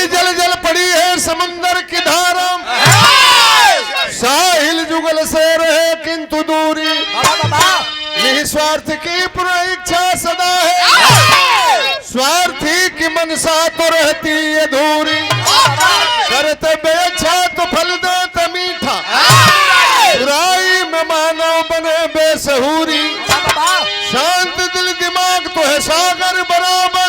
जल जल पड़ी है समुंदर की धारा, साहिल जुगल से रहे किंतु दूरी, निस्वार्थ की पूर्ण इच्छा सदा है, स्वार्थी की मनसा तो रहती अधूरी, करते बेच्छा तो फल देते मीठा, बुराई में मानव बने बेसहूरी, शांत दिल दिमाग तो है सागर बराबर,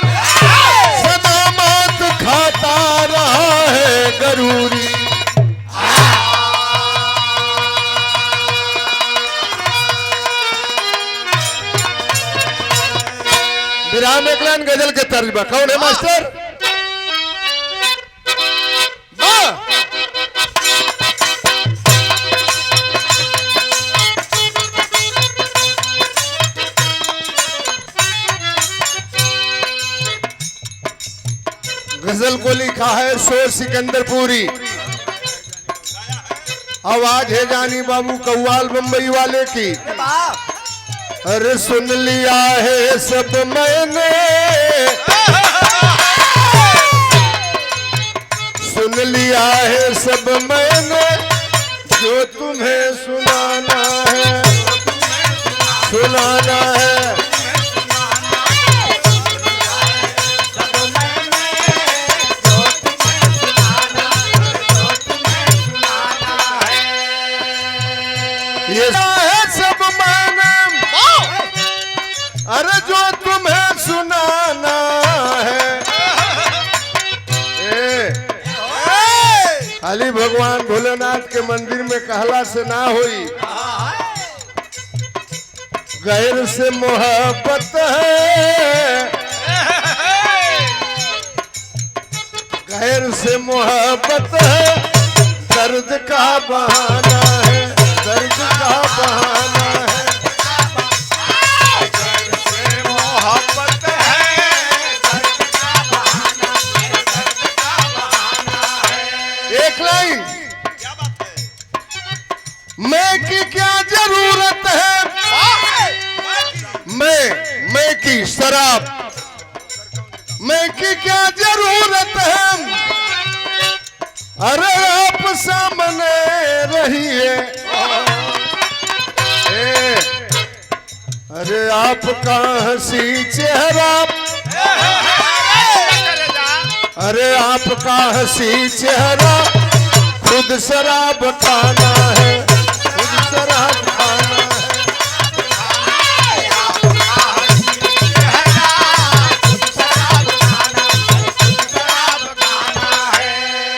सदा मात खाता रहा है गरूरी। विराम एक लाइन गजल के तर्ज में कौन है मास्टर? गजल को लिखा है शोर सिकंदरपुरी, आवाज है जानी बाबू कव्वाल बम्बई वाले की। अरे सुन लिया है सब मैंने, सुन लिया है सब मैंने, जो तुम्हें सुनाना है, सुनाना है। ये है सब मैंने, अरे जो तुम्हें सुनाना है। खाली भगवान भोलेनाथ के मंदिर में कहला से ना हुई, गैर से मोहब्बत है, गैर से मोहब्बत है, दर्द का बहाना है, दर्द का बहाना है। गैर से मोहब्बत है, दर्द का बहाना है, दर्द का बहाना है। एक लाइन, क्या बात है? मैं की क्या जरूरत है, मैं की शराब, मैं की क्या जरूरत है, अरे आप सामने रहिए, अरे आपका हंसी चेहरा, अरे आपका हंसी चेहरा, खुद शराब खाना है, खुद शराब खाना है।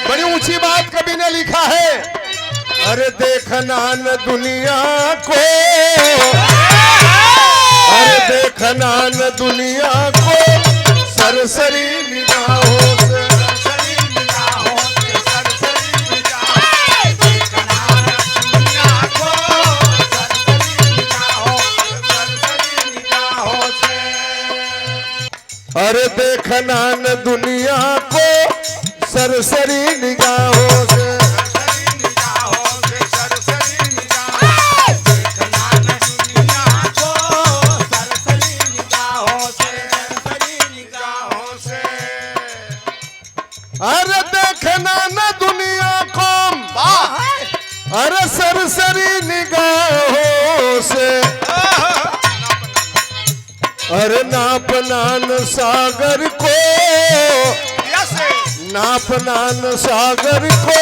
बड़ी ऊंची बात कवि ने लिखा है, अरे देखना न दुनिया को, अरे देखना न दुनिया को, सरसरी निगाहों से, सरसरी निगाहों से, सरसरी निगाहों, देखना न दुनिया को, सरसरी निगाहों, सरसरी निगाहों से, अरे देखना न दुनिया को, सरसरी निगाहों से, अरे देखना न दुनिया को, अरे सरसरी निगाहों से, अरे नापना न सागर को, नापना न सागर को,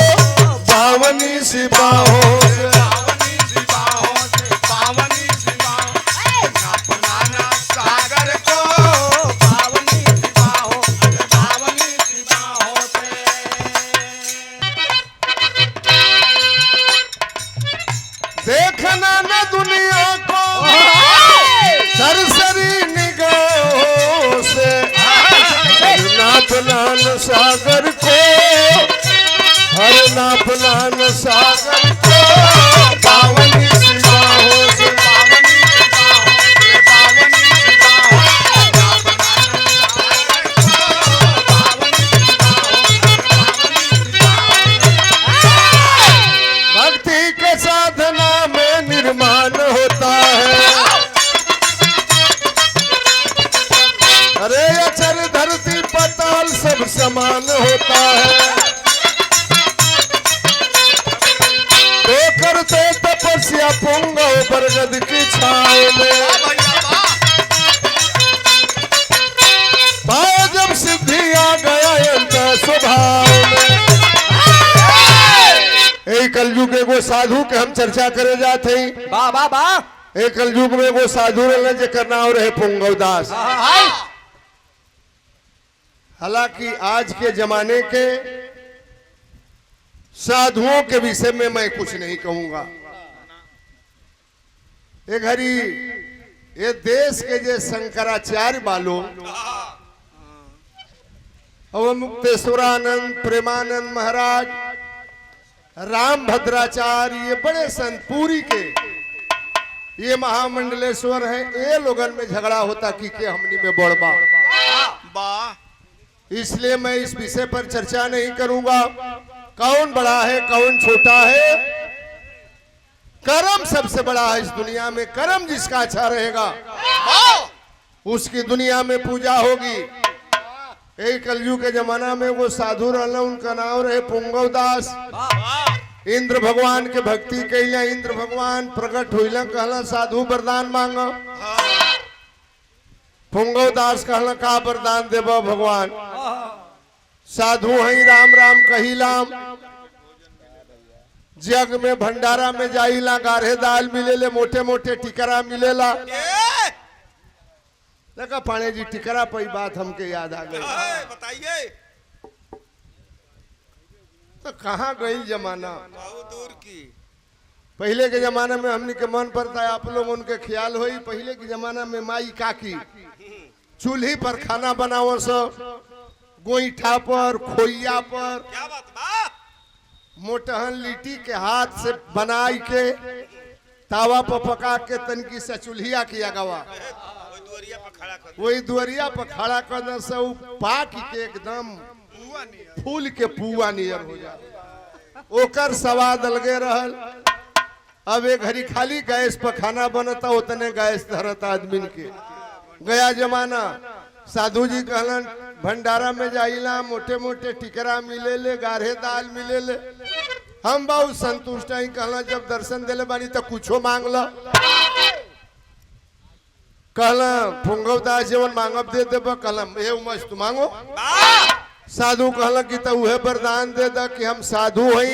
बावनी सी बाहों से, बावनी सी बाहों से, बावनी सी बाहों, नापना न सागर को, बावनी सी बाहों, बावनी सी बाहों से। देखना न दुनिया को, सरसरी निगाहों से, नापना न सागर को, हर नापना न सागर को, बावनी सी बाहों से, बावनी सी बाहों से, बावनी सी बाहों, नापना न सागर को, बावनी सी बाहों, बावनी सी बाहों। भक्ति के साधना में निर्माण होता है, अरे अचर धरती पताल सब समान होता है, या पुंगव बरगद की छाव में। पाओ जब सिद्धि आ गया अंत स्वभाव में। एक कलयुग एगो साधु के हम चर्चा करे जाते हैं। वाह वाह वाह। एक कलयुग में एगो साधु रहे जेकर नाम रहे पुंगव दास। हालांकि आज के जमाने के साधुओं के विषय में मैं कुछ नहीं कहूंगा। एक घड़ी ये देश के जे शंकराचार्य बालो और मुक्तेश्वरानंद प्रेमानंद महाराज राम भद्राचार्य ये बड़े संत पूरी के ये महामंडलेश्वर हैं। ये लोगन में झगड़ा होता कि के हमनी में बड़बा। इसलिए मैं इस विषय पर चर्चा नहीं करूंगा। कौन बड़ा है कौन छोटा है, कर्म सबसे बड़ा है इस दुनिया में। कर्म जिसका अच्छा रहेगा उसकी दुनिया में पूजा होगी। एक कलयुग के जमाना में वो साधु रहना, उनका नाम रहे पुंगव दास। इंद्र भगवान के भक्ति कैला, इंद्र भगवान प्रकट हुईला, कहला साधु वरदान मांग। पुंगव दास कहला का वरदान देव भगवान। साधु हई राम राम कहिलाम, जग में भंडारा में जाइला गाढ़े दाल मिलेले, मोटे मोटे टिकरा मिलेला। देखा पाणे जी टिकरा पर बात हमके याद आ गई। बताइए तो कहाँ गई जमाना। बहुत दूर की। पहले के जमाना में हमने के मन पड़ता है, आप लोग उनके ख्याल होई। पहले के जमाना में माई काकी चूल्ही पर खाना बनाओ, सब गोईठा पर खोइया पर क्या बात बा? मोटहन लिट्टी के हाथ से बनाई के तावा पर पका के तनकी से चूल्हिया किया गवा वही दुआरिया पर खड़ा कर से पाक के एकदम फूल के पुआ नियर हो जाए। ओकर स्वाद अलगे रहल। अब एक घड़ी खाली गैस पर खाना बनता, उतने गैस धरता आदमी के। गया जमाना साधु जी कहलन भंडारा में जाइला, मोटे मोटे टिकरा मिलेले, गाढ़े दाल मिलेले। हम बहुत संतुष्ट हैं। कहला जब दर्शन दिले बानी तो कुछो मांग लो। कहला पुंगव दास जीवन मांगब दे देब। कहला ये मस्त मांगो। साधु कहला कि तो वह वरदान दे दा कि हम साधु हई,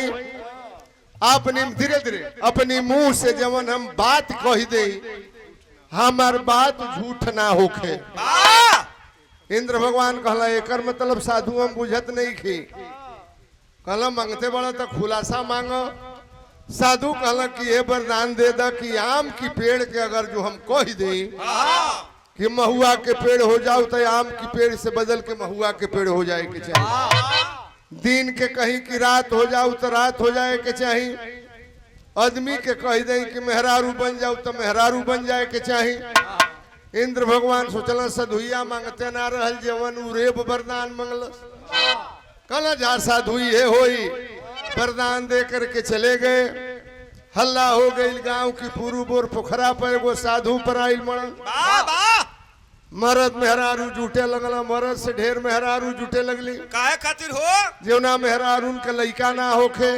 अपनी धीरे धीरे अपनी मुंह से जवन हम बात कह दे, हमार बात झूठ ना होखे। इंद्र भगवान कहला एकर मतलब साधु हम बुझत नहीं खी। कहला मांगते बड़ा तो खुलासा मांगो। साधु कहला कि ये वरदान दे दा कि आम की पेड़ के अगर जो हम कह दे कि महुआ के पेड़ हो जाओ तो आम की पेड़ से बदल के महुआ के पेड़ हो जाए के चाहिए। दिन के कहीं की रात हो जाओ तो रात हो जाए के चाहिए। आदमी के कह दे कि मेहरारू बन जाओ तो मेहरारू बन जाए के चाहिए। इंद्र भगवान सोचल सधुइया मांगते ना रहल जवन उरेब वरदान मंगल। कहला जा साधु ये होई, वरदान दे करके चले गए। हल्ला हो गई गांव की पूर्व बोर पोखरा पर एगो साधु पर आइल मरल। मरद मेहरारू जुटे लगल, मरद से ढेर मेहरारू जुटे लगली। काहे खातिर हो? जेवना मेहरारू के लइका ना होखे,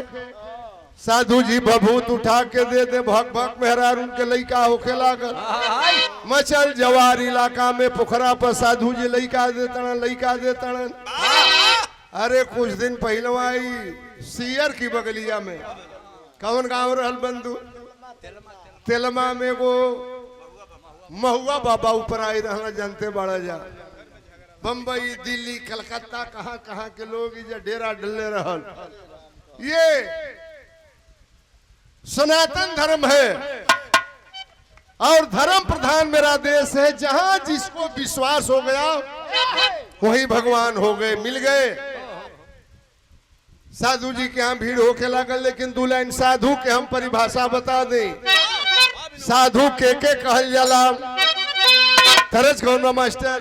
साधु जी भभूत उठा के दे दे, भक भक मेहरारू के लइका होखे लागल। मचल जवार इलाका में पोखरा पर साधु जी लइका देतन। अरे कुछ दिन पहले सियर की बगलिया में कौन गांव रहल बंधु, तेलमा में वो महुआ बाबा ऊपर आई रहना, जानते बड़ा जा। बम्बई दिल्ली कलकत्ता कहाँ कहाँ के लोग इधर डेरा डले रहल। ये सनातन धर्म है और धर्म प्रधान मेरा देश है। जहां जिसको विश्वास हो गया वही भगवान हो गए, मिल गए। साधु जी के यहाँ भीड़ होके लागल, लेकिन दो लाइन साधु के हम परिभाषा बता दें। साधु के कहल जाला, तरस कौन मास्टर?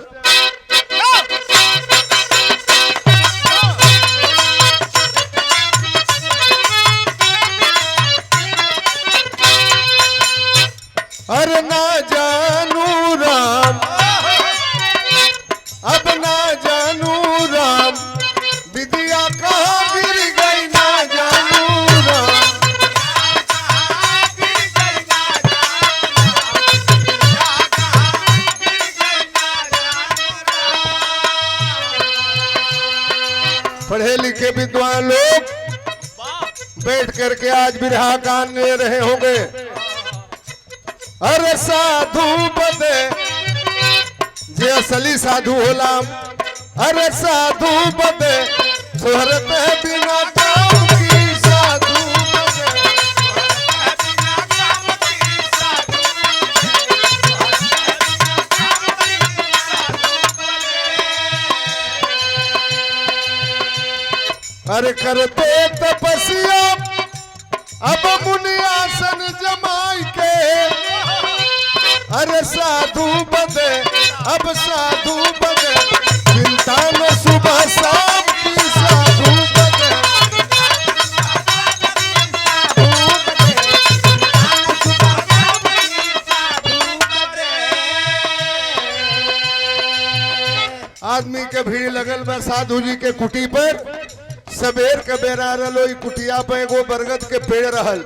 अरे ना जानू राम, अब ना जानू राम, विद्या कहाँ गिर गई, ना जानू राम। बैठ करके आज बिरहा गान ले रहे होंगे। अरे साधु बदे जे असली साधु होला, अरे साधु बदे शोहरत है बिना काम की, साधु बदे अरे करते तपस्या अब मुनि आसन जमाई के, अरे साधु बदे अब साधु बदे चिंता में सुबह शाम की, साधु बदे आदमी के भीड़ लगल बा साधु जी के कुटी पर। सबेर के बेरा रलोई कुटिया पे एगो बरगद के पेड़ रहल,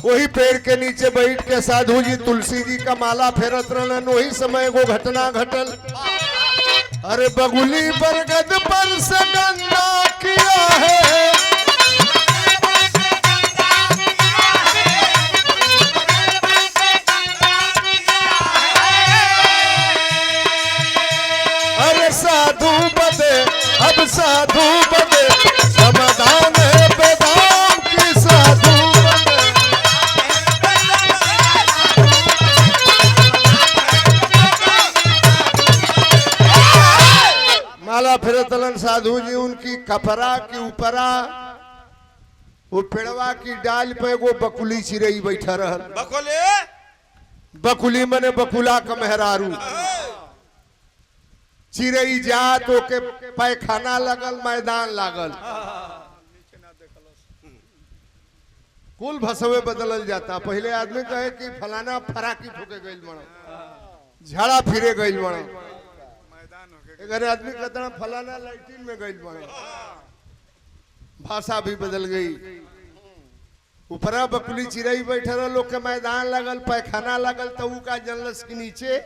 वही पेड़ के नीचे बैठ के साधु जी तुलसी जी का माला फेरत रहलन। वही समय एगो घटना घटल। अरे बगुली बरगद पर से गंदा किया है, अरे साधु बदे अब साधु बदे समाधान है बेदाम की, साधु बदे माला फिरतलन साधु जी। उनकी कपरा की ऊपरा वो पेड़वा की डाल पे एगो बकुली चिरई बैठा रहल। बकोले बकुली मने बकुला का मेहरारू। चिरई जात ओके पैखाना लगल, मैदान लागल, कुल भसवे बदलल जाता। पहले आदमी कहे कि फलाना फराकी फूके गइल बड़ा, झाड़ा फिरे गइल बड़ा, अगर आदमी कहता फलाना लाइटिन में गइल बड़ा, भाषा भी बदल गई। ऊपरा बकुली चिरई बैठे रह, लोग के मैदान लगल, पैखाना लगल, तो ऊ का जनलस के नीचे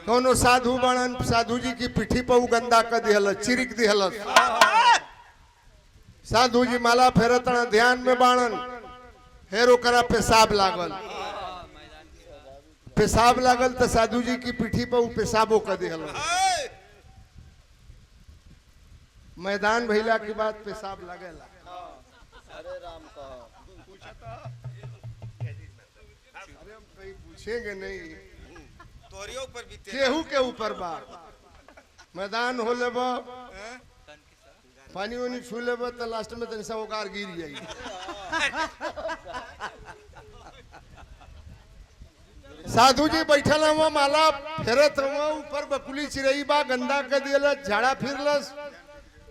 कौनो साधु बाणन, साधु जी की पीठी पर ऊ गंदा कर दिहलस, चिरिक दिहलस। साधु जी माला फेरत ध्यान में बाणन, फिर ओकरा पेशाब लागल। पेशाब लागल तो साधु जी की पीठी पर ऊ पेशाबो कर दिहलस। मैदान भइला के बाद पेशाब लगेला। अरे हम कहीं पूछेंगे नहीं, केहू के ऊपर बा। मैदान हो ले पानी वानी छू ले तो लास्ट में तनिसा ओकार गिर जाई। साधु जी बैठल हुआ, माला फेरत हुआ, ऊपर बकुली चिरई बा, गंदा कर दिया, झाड़ा फिरलस,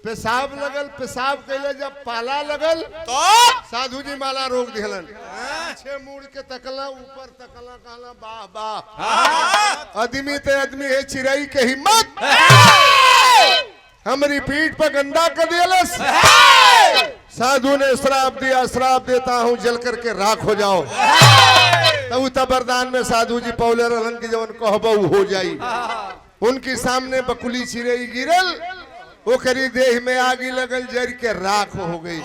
पेशाब लगल। पेशाब कैले जब पाला लगल तो साधु जी माला रोक दिहलन। पीछे मुड़ के तकला, ऊपर तकला, कहला वाह वाह, आदमी ते आदमी है, चिरई के हिम्मत हमारी पीठ पर गंदा कर दियलस। साधु ने श्राप दिया, श्राप देता हूं जल करके राख हो जाओ। तब तबरदान में साधु जी पौले रहन की जवन कहबऊ हो जाई। उनके सामने बकुली चिरई गिरल, ओकरी देह में आगी लगल, जर के राख हो गई।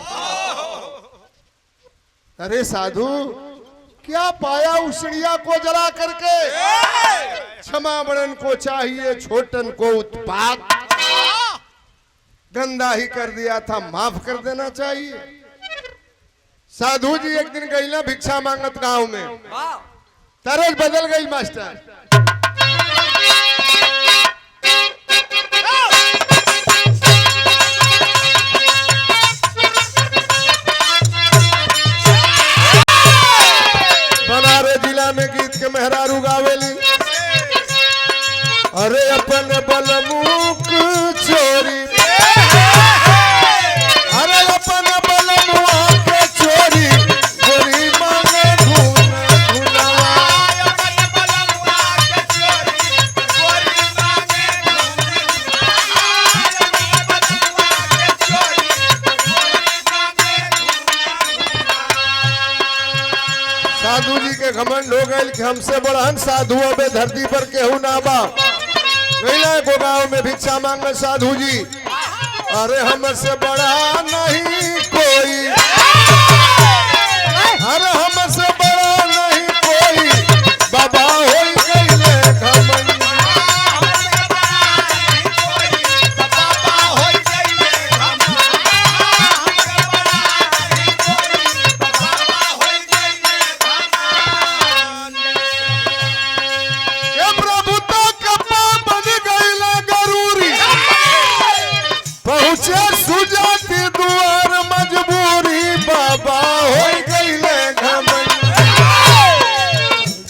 अरे साधु क्या पाया उषणिया को जला करके? क्षमा बड़न को चाहिए, छोटन को उत्पात। गंदा ही कर दिया था, माफ कर देना चाहिए। साधु जी एक दिन गई ना भिक्षा मांगत गांव में, तरज बदल गई मास्टर। बनारस जिला में गीत के मेहरारू गावेली, अरे अपन बलमुख चोरी, अरे अपन बलमुआ के चोरी, गोरी मांगे धुन धुनवा। साधु जी के घमंड हो गए कि हमसे बड़हन साधु अबे धरती पर केहू ना बा। गो गांव में भिक्षा मांगे साधु जी, अरे हमसे बड़ा नहीं कोई। अरे हमसे बड़ा नहीं कोई बाबा हो गईले घमंडी। ये प्रभुता कपा बन गईले गरूरी, पहुँचे सुजाती दुआर मजबूरी बाबा हो गईले घमंडी।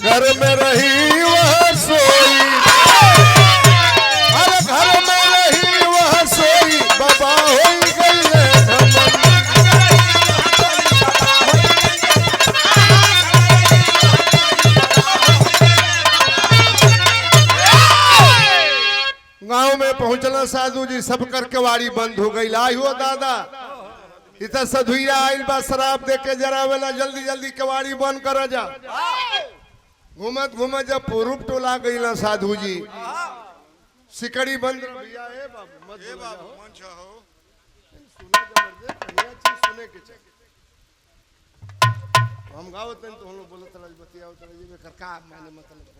घर में रही वह सोई, अरे घर में रही वह सोई बाबा हो गईले घमंडी। गांव में पहुंचला साधु जी, सब कर केवाड़ी बंद हो गई। आई हो दादा, इतना सधुइया आइल बा शराब दे के जरावेला, जल्दी जल्दी केवाड़ी बंद कर जा। घूमत घूमत जब पूर्व टोला गई ना साधु जी, सिकड़ी बंद भैया ए बाबू मत ए बोलो बाबू जाओ। मन चाहो सुने जबरदस्त बढ़िया चीज सुने के चाहिए। हम गावत नहीं तो हम लोग बोलत रह बतियाओ चले जे कर का माने मतलब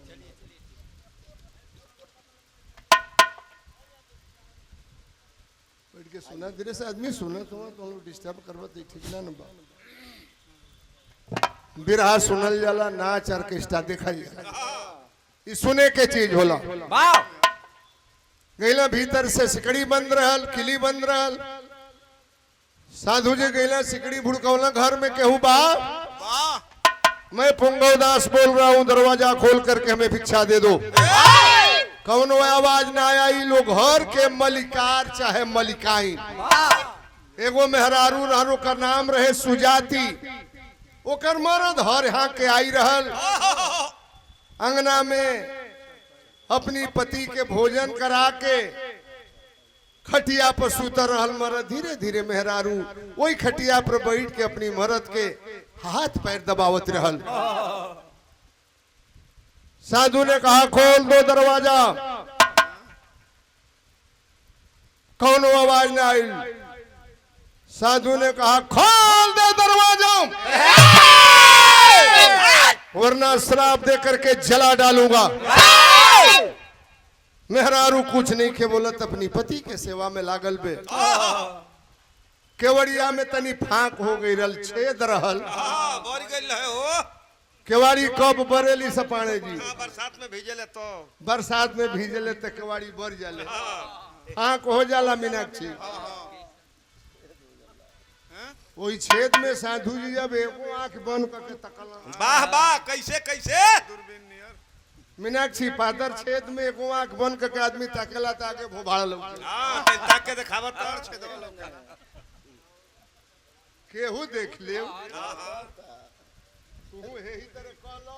बैठ के सुना, धीरे से आदमी सुने तो हम लोग डिस्टर्ब करबत ठीक ना न बा। बिरहा सुनल जाला, नाच ऑर्केस्ट्रा देखा जाला, ई सुने के चीज होला। गईला भीतर से सिकड़ी बंद रहल, किली बंद रहल। साधु जी गईला, सिकड़ी भुड़कौला, घर में केहू बा? वाह मैं पुंगव दास बोल रहा हूँ, दरवाजा खोल करके हमें भिक्षा दे दो। कौनो आवाज ना आई। लोग घर के मलिकार चाहे मलिकाई, एगो मेहरारू रहरो का नाम रहे सुजाती, ओकर मरद हर यहाँ के आई रहल। अंगना में अपनी पति के भोजन करा के खटिया पर सुतर रहल मरद। धीरे धीरे मेहरारू वही खटिया पर बैठ के अपनी मरद के हाथ पैर दबावत रहल। साधु ने कहा खोल दो दरवाजा, कौनो आवाज ना आई। साधु ने कहा खोल दे दरवाजा, वरना श्राप दे करके जला डालूंगा। मेहरारू कुछ नहीं के बोलत, अपनी पति के सेवा में लागल बे। केवड़िया में तनी फांक हो गई रल, छेद रहल। बढ़ गई है हो। केवाड़ी कब बरेली सपाणे जी? बरसात में भीजे तो बरसात में भीजले तो केवाड़ी बर जाले, आंख हो जाला मीनाक्षी। वही छेद में साधु जी जब एको आंख बंद करके तकला, वाह वाह कैसे कैसे मीनाक्षी पादर छेद में एको आंख बंद करके आदमी ताकेला तो आगे भोभाड़ लौके। हां ताके दिखावत और छेदवा लौका केहू देख ले, तू हे ही तरह कहलो,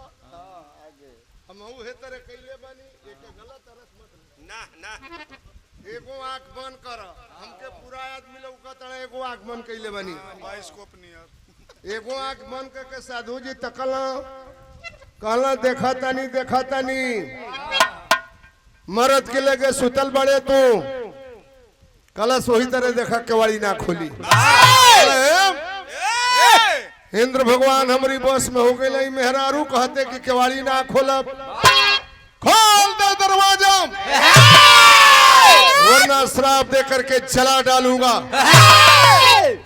हमहू हे तरह कइले बानी, एक गलत अर्थ मत ना ना। एगो आंख बंद कर, हमके पूरा आदमी लौकत है, एगो आंख बंद कइले बानी। बाइस्कोप नियर एगो आंख बंद करके साधु जी तकल, कहला देखा तानी मरद के लगे सुतल बड़े तू। कलश वही तरह देखा केवाड़ी ना खोली। इंद्र भगवान हमारी बस में हो गई। मेहरारू कहते कि केवाड़ी ना खोलब, खोल दे दरवाजा वरना श्राप दे करके जला डालूंगा।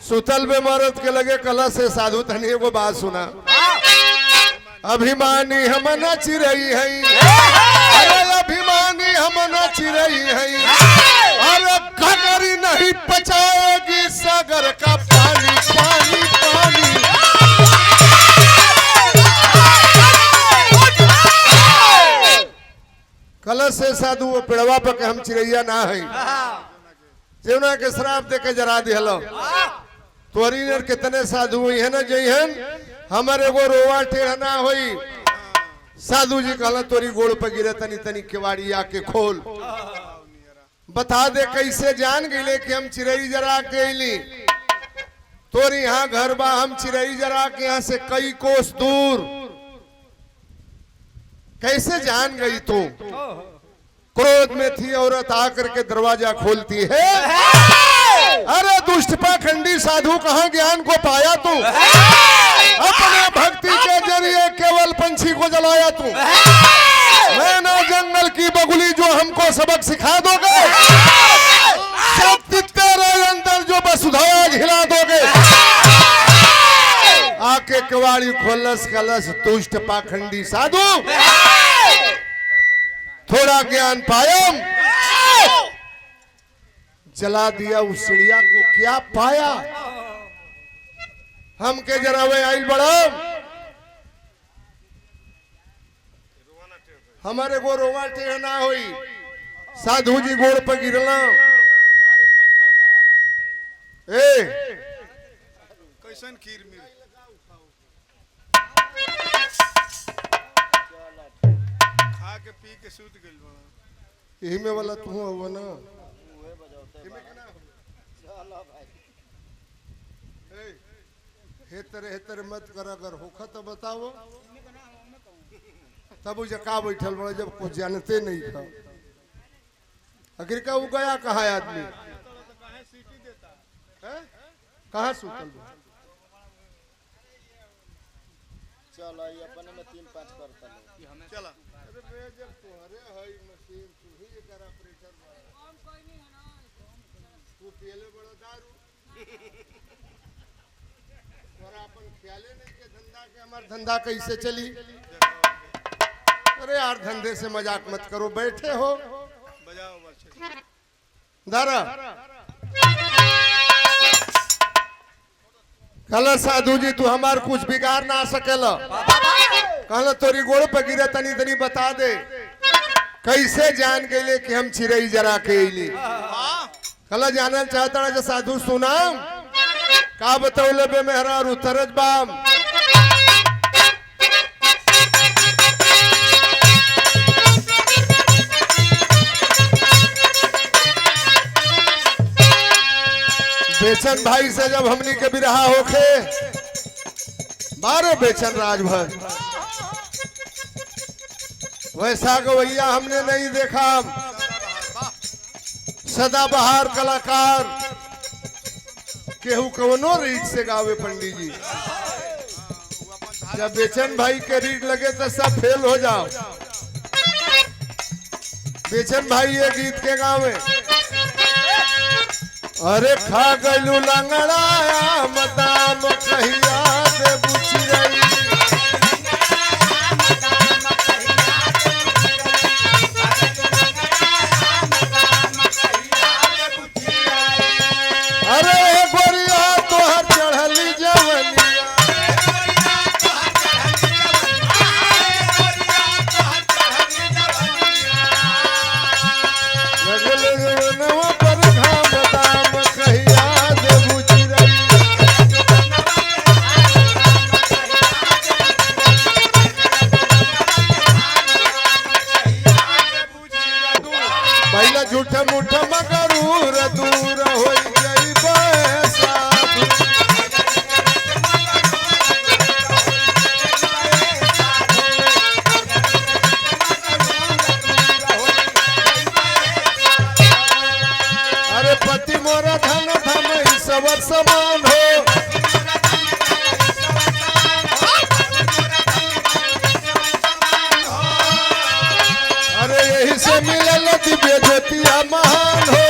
सुतल में मरद के लगे कला से साधु तनी एगो बात सुना, अभिमानी हम न चिरई है, अरे अभिमानी हम न चिरई है, अरे घगरी नहीं पचाएगी सागर का पानी पानी पानी। कलश से साधु वो पेड़वा पर के हम चिड़ैया ना है, जेवना के श्राप दे के जरा दिहलो। तोरी ने कितने साधु हुई है ना जइहन, हमारे एगो रोवा टेढ़ा ना होई। साधु जी कहला तोरी गोड़ पर गिरे, तनी तनी केवाड़ी आके खोल, बता दे कैसे जान गईले कि हम चिड़ई जरा के अली। तोरी यहाँ घर बा, हम चिड़ई जरा के यहाँ से कई कोस दूर, कैसे जान गई तू? क्रोध में थी औरत आकर के दरवाजा खोलती है, अरे दुष्ट पाखंडी साधु कहाँ ज्ञान को पाया तू? अपने भक्ति के जरिए केवल पंछी को जलाया तू। मैं ना जंगल की बगुली जो हमको सबक सिखा दोगे, शक्ति तेरे अंदर जो वसुधा घिला दोगे। आके कवाड़ी खोलस कलश दुष्ट पाखंडी साधु, थोड़ा ज्ञान पायम, जला दिया उस चिड़िया को। क्या पाया? हम के जरा वे आइल बड़ा, हमारे को रोवा टेढ़ ना होई। साधु जी गोड़ पर गिरला, ए कैसन खीर मिल खा के पी के सूत गइल बा। यही में वाला तू हो ना। हेतर मत कर, अगर होखा तो बताओ। तब उसे का बैठल बड़ा जब कुछ जानते नहीं था। आखिर का वो गया कहा आदमी? कहाँ सुतल बा? चलो ये अपने में 3-5 करता है। चला अरे बे जब तुम्हारे हई मशीन तू ही एकर ऑपरेटर बा। तू पियले बड़ा दारू और अपन ख्याले नहीं के धंधा के हमार धंधा कैसे चली। अरे यार धंधे से मजाक मत करो, बैठे हो बजाओ बच्चे। दारा कहला साधु जी तू हमार कुछ बिगाड़ ना सकेला। कहला तोरी गोड़ पर गिरे तनी तनी बता दे, कैसे जान गए कि हम चिरई जरा के अली। कहला जानल चाहता ना साधु सुना का बतौले बे मेहरा उतरज बाम। बेचन भाई से जब हमनी के बिरहा होखे, बारो बेचन राजभर वैसा गवैया हमने नहीं देखा। सदाबहार कलाकार केहू कवनो रीत से गावे पंडित जी। जब बेचन भाई के रीत लगे तो सब फेल हो जाओ। बेचन भाई ये गीत के गावे, अरे खा गलू लंगड़ाया मदाम कहिया दे बुचिरई। अरे गोरिया तोहर चढ़ली जवनिया, लगल जवनवा पर घाम दाम कहिया दे बुचिरई। पहला झूठा मूठा मगरूर दूर हो गई साधु। अरे पति मोरा धन धम ईश्वर समान हो। अरे यही से मिलल दिव्य ज्योतिया महान हो।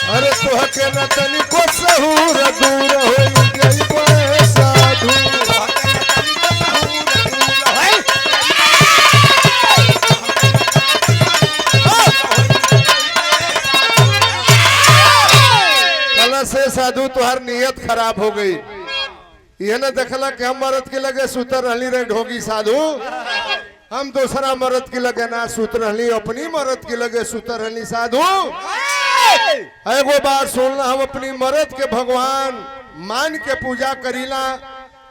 अरे तुहके रतनी को सहूर दूर हो गई साधु। कल से साधु तुहार नियत खराब हो गई। ये न देखला कि हम मर्द के लगे सुतर रहली रे ढोगी साधु। हम दूसरा मर्द के लगे ना सुत रहली, अपनी मर्द के लगे सुतर रहली साधु। एगो बात सुनना, हम अपनी मर्द के भगवान मान के पूजा करीला।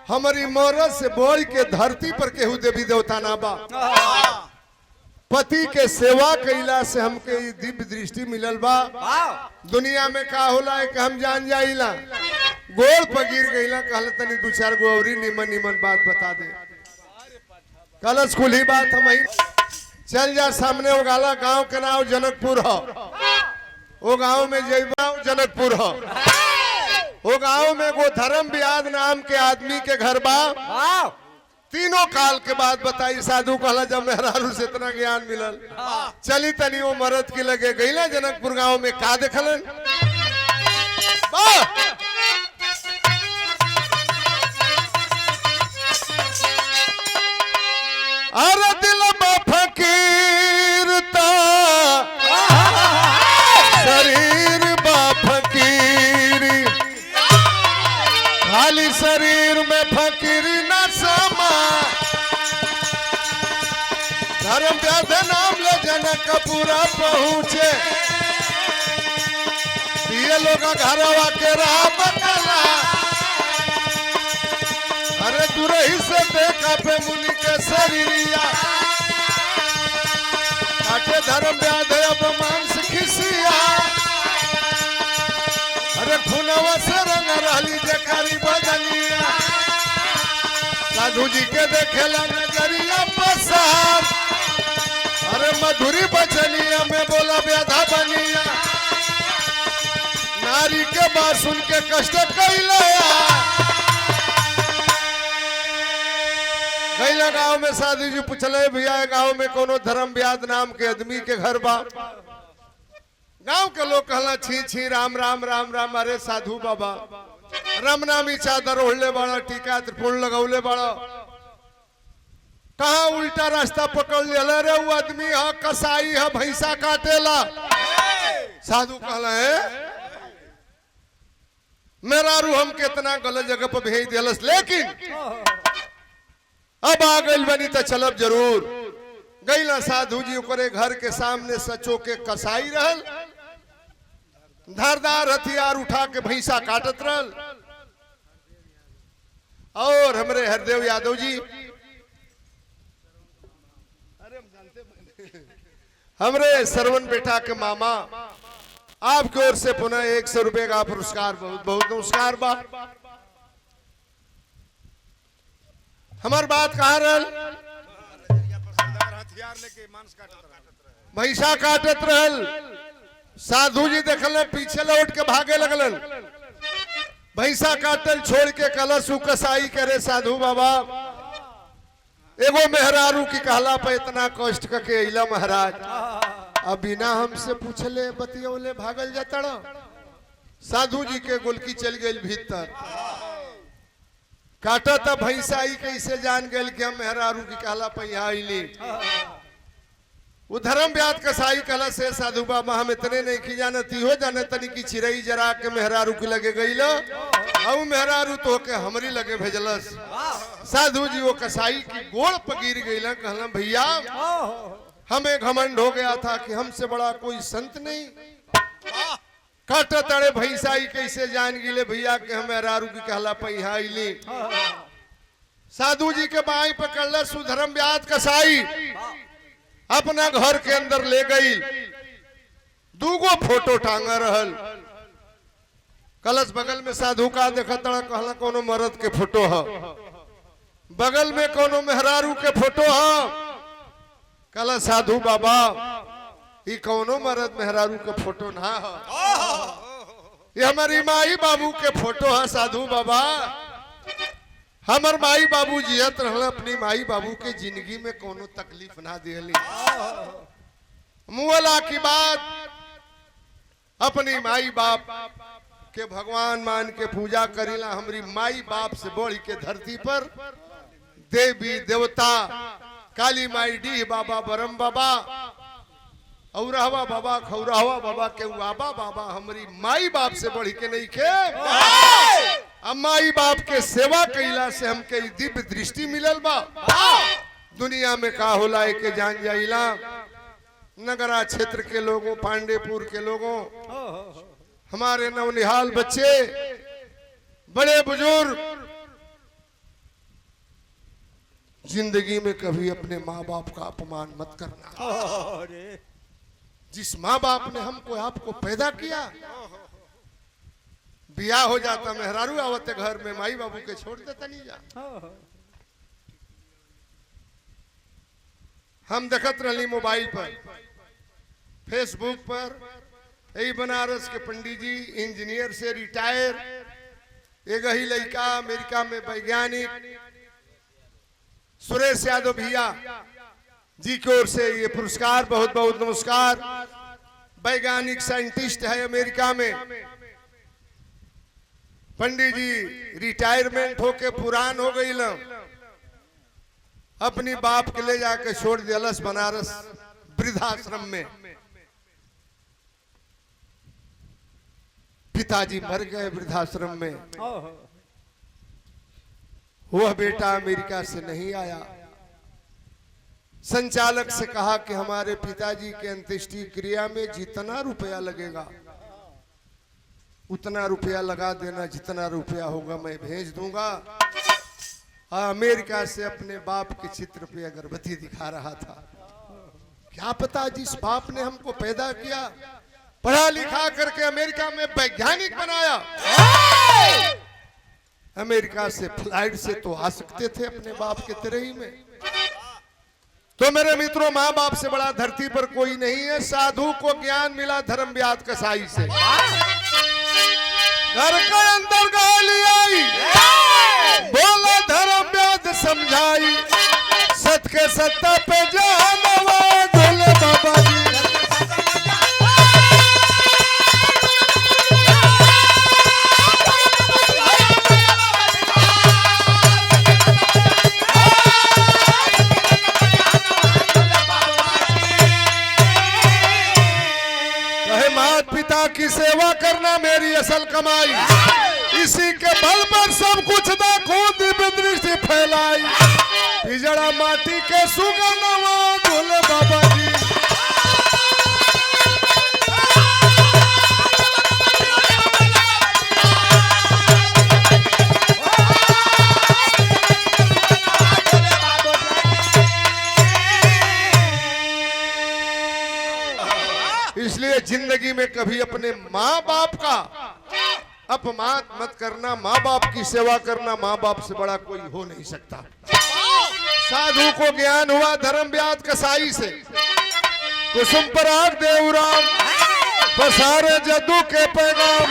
हमारी मर्द से बोल के धरती पर केहू देवी देवता ना बा। पति के सेवा कैला से हमके दिव्य दृष्टि मिलल बा। दुनिया में का होला है कि हम जान जाइला, गोल पर गिर गईला। कहल तनी 2-4 गो औरी निमन निमन बात बता दे। कलश खुली बात हम चल जा सामने उगाला गांव के नाम जनकपुर हो। वो गांव में जइबा जनकपुर हो। वो गांव में वो धर्म ब्याद नाम के आदमी के घर बा। तीनों काल के बाद बताई साधु कहला जब मेहरारू से इतना ज्ञान मिलल चली तनी वो मरद की लगे गईला जनकपुर गांव में का देखलन। अरे दिल में फकीरता शरीर बा फकीरी खाली शरीर में फकीरी न समा। धर्म व्याध नाम ले जनकपुरा पहुँचे ये लोग घरवा के राम कला। अरे दुरही से देखा पे मुनि के शरीरिया काटे धर्म व्याध अब मांस खिसिया। अरे खुनवा से रंग रहली जकारी बदनिया साधु जी के देखेला नजरिया पसार। अरे मधुरी बचनिया में बोला व्याधा बनिया नारी के बात सुन के कष्ट कैला। गैला गांव में साधु जी पूछले भैया गांव में कोनो धर्म व्याध नाम के आदमी के घर बा। गांव के लोग कहला छी छी राम राम राम राम। अरे साधु बाबा राम नामी चादर ओढ़ले बड़ा टीका त्रिपुण लगौले बड़ा कहा उल्टा रास्ता पकड़ ले रे वो आदमी है कसाई है भैंसा काटेला। साधु कहला है मेरा रू हम कितना गलत जगह पर भेज दिलस लेकिन अब आ गई बनी तो चलब जरूर। गईला साधु जी ओकरे घर के सामने सचो के कसाई रहल धारदार हथियार उठा के भैंसा काटत रहल। और हमरे हरदेव यादव जी हमरे सरवन बेटा के मामा आपकी ओर से पुनः 100 रुपए का पुरस्कार बहुत बहुत नमस्कार बा। हमार बात कहा रहल हथियार लेके मांस काटत रहा भैंसा काटत रहल। साधु जी देखल पीछे लौट के भागे लगलन भैंसा काटल छोड़ के कलश कसाई करे। साधु बाबा एगो मेहरारू की कहला पे इतना कष्ट करके अइला महाराज अब बिना हमसे पूछले बतियौले भागल जाता। साधु जी के गोलकी चल गई भीतर काटा था भैंसाई कैसे जान गए कि हम मेहरारू की कहला पे यहाँ आईली। वो धर्म व्याध कसाई कला से साधु बाबा हम इतने नहीं की जानती हो जाने तनी की चिरई जरा के मेहरारू की लगे गई लो और मेहरारू तो के हमरी लगे भेजलस। साधु जी वो कसाई की गोड़ पकीर गई कहला भैया हमें घमंड हो गया था कि हमसे बड़ा कोई संत नहीं। काट तड़े भैंसाई कैसे जान गिले भैया के हम मेहरारू की कहला पे यहाँ आईली। साधु जी के बाई पकड़ल सुधर्म व्याध कसाई अपना घर के अंदर ले गई। दूगो फोटो टांगा रहल कलश बगल में साधु का देखा तड़ा कहला कोनो मर्द के फोटो है बगल में कोनो मेहरारू के फोटो है। कहला साधु बाबा ये कोनो मर्द मेहरारू के फोटो ना है ये हमारी माई बाबू के फोटो है। साधु बाबा हमर माई बाबू जियत रहल अपनी माई बाबू के जिंदगी में कोनो तकलीफ ना दिली। मुअला की बात अपनी माई बाप के भगवान मान के पूजा करीला। हमारी माई बाप से बढ़ के धरती पर देवी देवता काली माई डी बाबा बरम बाबा औरहवा बाबा खौरहवा बाबा के बाबा बाबा हमारी माई बाप से बढ़ के नहीं खे। अब माई बाप के सेवा कैला से हमके दिव्य दृष्टि मिलल बा। दुनिया में का होला के जान जाइला। नगरा क्षेत्र के लोगों पांडेपुर के लोगों हमारे नवनिहाल बच्चे बड़े बुजुर्ग जिंदगी में कभी अपने माँ बाप का अपमान मत करना। जिस माँ बाप ने हमको आपको पैदा किया बियाह हो जाता मेहरारू आवते घर में माई बाबू के छोड़ देता नहीं जा। हम देखत रही मोबाइल पर, फेसबुक पर, यही बनारस के पंडित जी इंजीनियर से रिटायर, एक ही लड़का अमेरिका में वैज्ञानिक सुरेश यादव भैया जी की ओर से ये पुरस्कार, बहुत बहुत नमस्कार। वैज्ञानिक साइंटिस्ट है अमेरिका में, पंडित जी रिटायरमेंट होके पुरान हो गई ल, अपनी बाप के ले जाकर छोड़ दिलस बनारस वृद्धाश्रम में। पिताजी मर गए वृद्धाश्रम में, वह बेटा अमेरिका से नहीं आया। संचालक से कहा कि हमारे पिताजी के अंत्येष्टि क्रिया में जितना रुपया लगेगा उतना रुपया लगा देना, जितना रुपया होगा मैं भेज दूंगा। अमेरिका से अपने बाप के चित्र पे अगरबत्ती दिखा रहा था। क्या पता जिस बाप ने हमको पैदा किया, पढ़ा लिखा करके अमेरिका में वैज्ञानिक बनाया, अमेरिका से फ्लाइट से तो आ सकते थे अपने बाप के तरह ही में। तो मेरे मित्रों, माँ बाप से बड़ा धरती पर कोई नहीं है। साधु को ज्ञान मिला धर्म व्याध कसाई से, घर के अंदर गाली आई, बोला धर्म व्याध समझाई, सत के सत्ता पे जहां नवाज बोले बाबा जी। पिता की सेवा करना मेरी असल कमाई, इसी के बल पर सब कुछ देखो दिव्य दृष्टि फैलाई, पिजड़ा माटी के सुगनवा भोले बाबा जी। इसलिए जिंदगी में कभी अपने माँ बाप का अपमान मत करना। माँ बाप की सेवा करना, माँ बाप से बड़ा कोई हो नहीं सकता। साधु को ज्ञान हुआ धर्म व्याध कसाई से, कुसुम पराग देवराम पसारे जदू के पैगाम,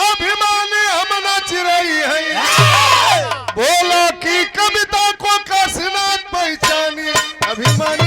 अभिमानी हम नाच रही है, बोलो की कविता को काशीनाथ पहचानी, अभिमानी